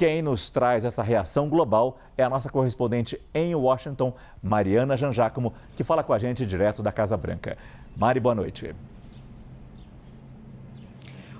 Quem nos traz essa reação global é a nossa correspondente em Washington, Mariana Jangiacomo, que fala com a gente direto da Casa Branca. Mari, boa noite.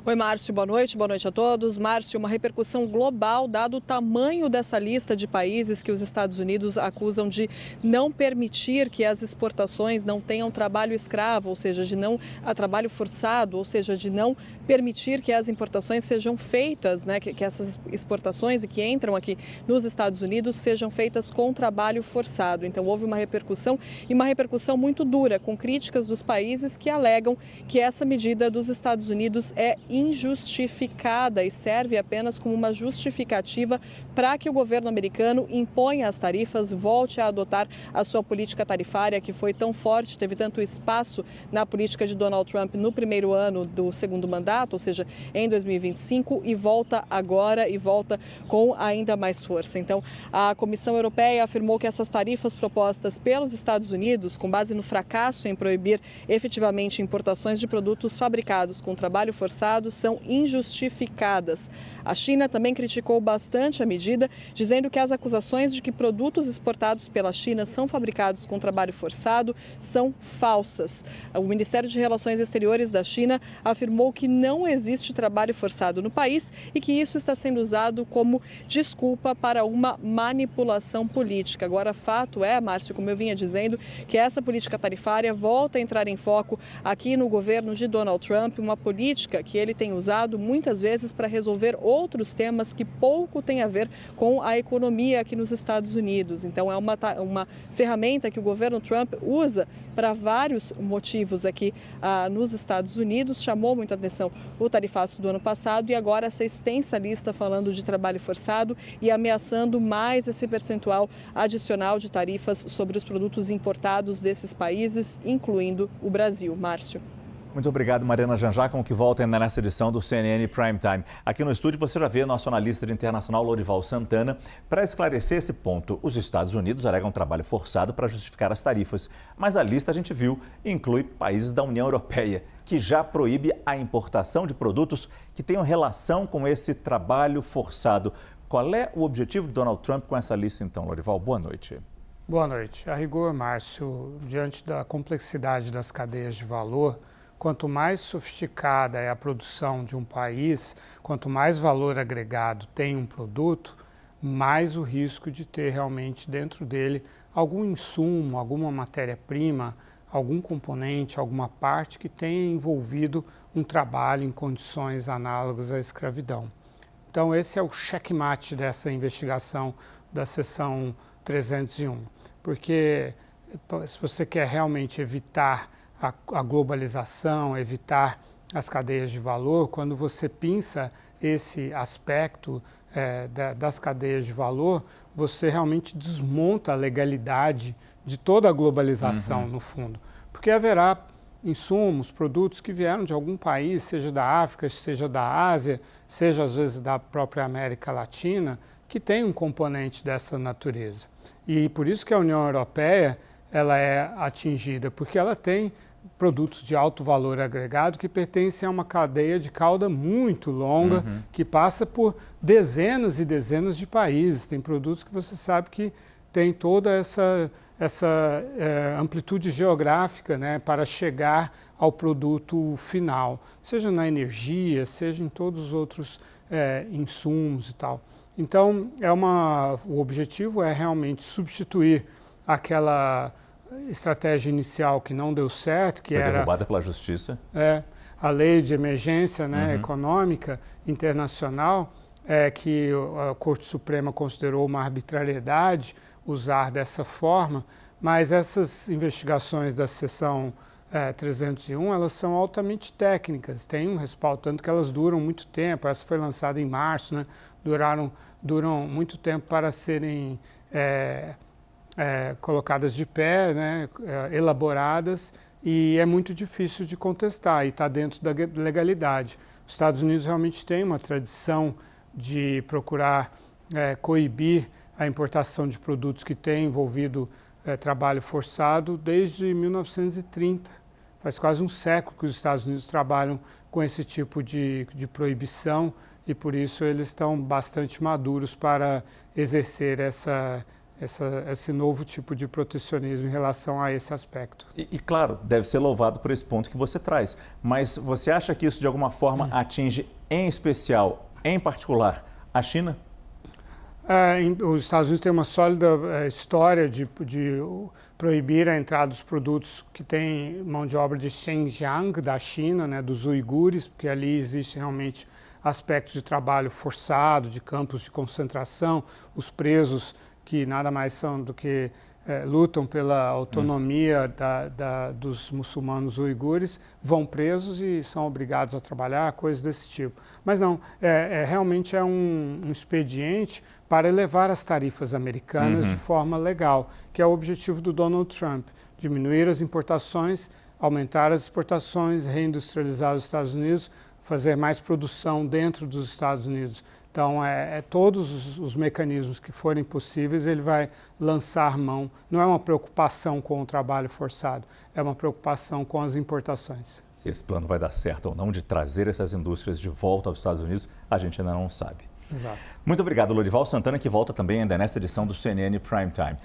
Oi, Márcio, boa noite a todos. Márcio, uma repercussão global dado o tamanho dessa lista de países que os Estados Unidos acusam de não permitir que as exportações não tenham trabalho escravo, ou seja, de não trabalho forçado, ou seja, de não permitir que as importações sejam feitas, que essas exportações e que entram aqui nos Estados Unidos sejam feitas com trabalho forçado. Então houve uma repercussão e uma repercussão muito dura, com críticas dos países que alegam que essa medida dos Estados Unidos é injustificada e serve apenas como uma justificativa para que o governo americano imponha as tarifas, volte a adotar a sua política tarifária que foi tão forte, teve tanto espaço na política de Donald Trump no primeiro ano do segundo mandato, ou seja, em 2025, e volta agora e volta com ainda mais força. Então, a Comissão Europeia afirmou que essas tarifas propostas pelos Estados Unidos, com base no fracasso em proibir efetivamente importações de produtos fabricados com trabalho forçado, são injustificadas. A China também criticou bastante a medida, dizendo que as acusações de que produtos exportados pela China são fabricados com trabalho forçado são falsas. O Ministério de Relações Exteriores da China afirmou que não existe trabalho forçado no país e que isso está sendo usado como desculpa para uma manipulação política. Agora, fato é, Márcio, como eu vinha dizendo, que essa política tarifária volta a entrar em foco aqui no governo de Donald Trump, uma política que ele tem usado muitas vezes para resolver outros temas que pouco têm a ver com a economia aqui nos Estados Unidos. Então é uma ferramenta que o governo Trump usa para vários motivos aqui nos Estados Unidos. Chamou muita atenção o tarifaço do ano passado e agora essa extensa lista falando de trabalho forçado e ameaçando mais esse percentual adicional de tarifas sobre os produtos importados desses países, incluindo o Brasil. Márcio. Muito obrigado, Mariana Jangiacomo, que volta ainda nessa edição do CNN Prime Time. Aqui no estúdio você já vê nosso analista de internacional, Lorival Santana, para esclarecer esse ponto. Os Estados Unidos alegam trabalho forçado para justificar as tarifas, mas a lista a gente viu inclui países da União Europeia, que já proíbe a importação de produtos que tenham relação com esse trabalho forçado. Qual é o objetivo de Donald Trump com essa lista, então, Lorival? Boa noite. Boa noite. A rigor, Márcio, diante da complexidade das cadeias de valor, quanto mais sofisticada é a produção de um país, quanto mais valor agregado tem um produto, mais o risco de ter realmente dentro dele algum insumo, alguma matéria-prima, algum componente, alguma parte que tenha envolvido um trabalho em condições análogas à escravidão. Então esse é o checkmate dessa investigação da seção 301, porque se você quer realmente evitar a globalização, evitar as cadeias de valor, quando você pinça esse aspecto das cadeias de valor, você realmente desmonta a legalidade de toda a globalização, no fundo. Porque haverá insumos, produtos que vieram de algum país, seja da África, seja da Ásia, seja às vezes da própria América Latina, que tem um componente dessa natureza. E por isso que a União Europeia ela é atingida, porque ela tem produtos de alto valor agregado que pertencem a uma cadeia de cauda muito longa, que passa por dezenas e dezenas de países. Tem produtos que você sabe que tem toda essa amplitude geográfica, né, para chegar ao produto final, seja na energia, seja em todos os outros insumos e tal. Então, o objetivo é realmente substituir aquela estratégia inicial que não deu certo, que era derrubada pela justiça. A lei de emergência, né, econômica internacional, que a Corte Suprema considerou uma arbitrariedade usar dessa forma, mas essas investigações da seção 301, elas são altamente técnicas, têm um respaldo, tanto que elas duram muito tempo. Essa foi lançada em março, né, duram muito tempo para serem colocadas de pé, né, elaboradas, e é muito difícil de contestar e está dentro da legalidade. Os Estados Unidos realmente têm uma tradição de procurar coibir a importação de produtos que têm envolvido trabalho forçado desde 1930. Faz quase um século que os Estados Unidos trabalham com esse tipo de proibição e por isso eles estão bastante maduros para exercer esse novo tipo de protecionismo em relação a esse aspecto. E claro, deve ser louvado por esse ponto que você traz, mas você acha que isso de alguma forma atinge em especial, em particular, a China? Os Estados Unidos têm uma sólida história de proibir a entrada dos produtos que têm mão de obra de Xinjiang, da China, né, dos uigures, porque ali existe realmente aspectos de trabalho forçado, de campos de concentração, os presos que nada mais são do que lutam pela autonomia dos muçulmanos uigures, vão presos e são obrigados a trabalhar, coisas desse tipo. Mas não, realmente é um expediente para elevar as tarifas americanas de forma legal, que é o objetivo do Donald Trump, diminuir as importações, aumentar as exportações, reindustrializar os Estados Unidos, fazer mais produção dentro dos Estados Unidos. Então, todos os mecanismos que forem possíveis, ele vai lançar mão. Não é uma preocupação com o trabalho forçado, é uma preocupação com as importações. Se esse plano vai dar certo ou não de trazer essas indústrias de volta aos Estados Unidos, a gente ainda não sabe. Exato. Muito obrigado, Lorival Santana, que volta também ainda nessa edição do CNN Prime Time.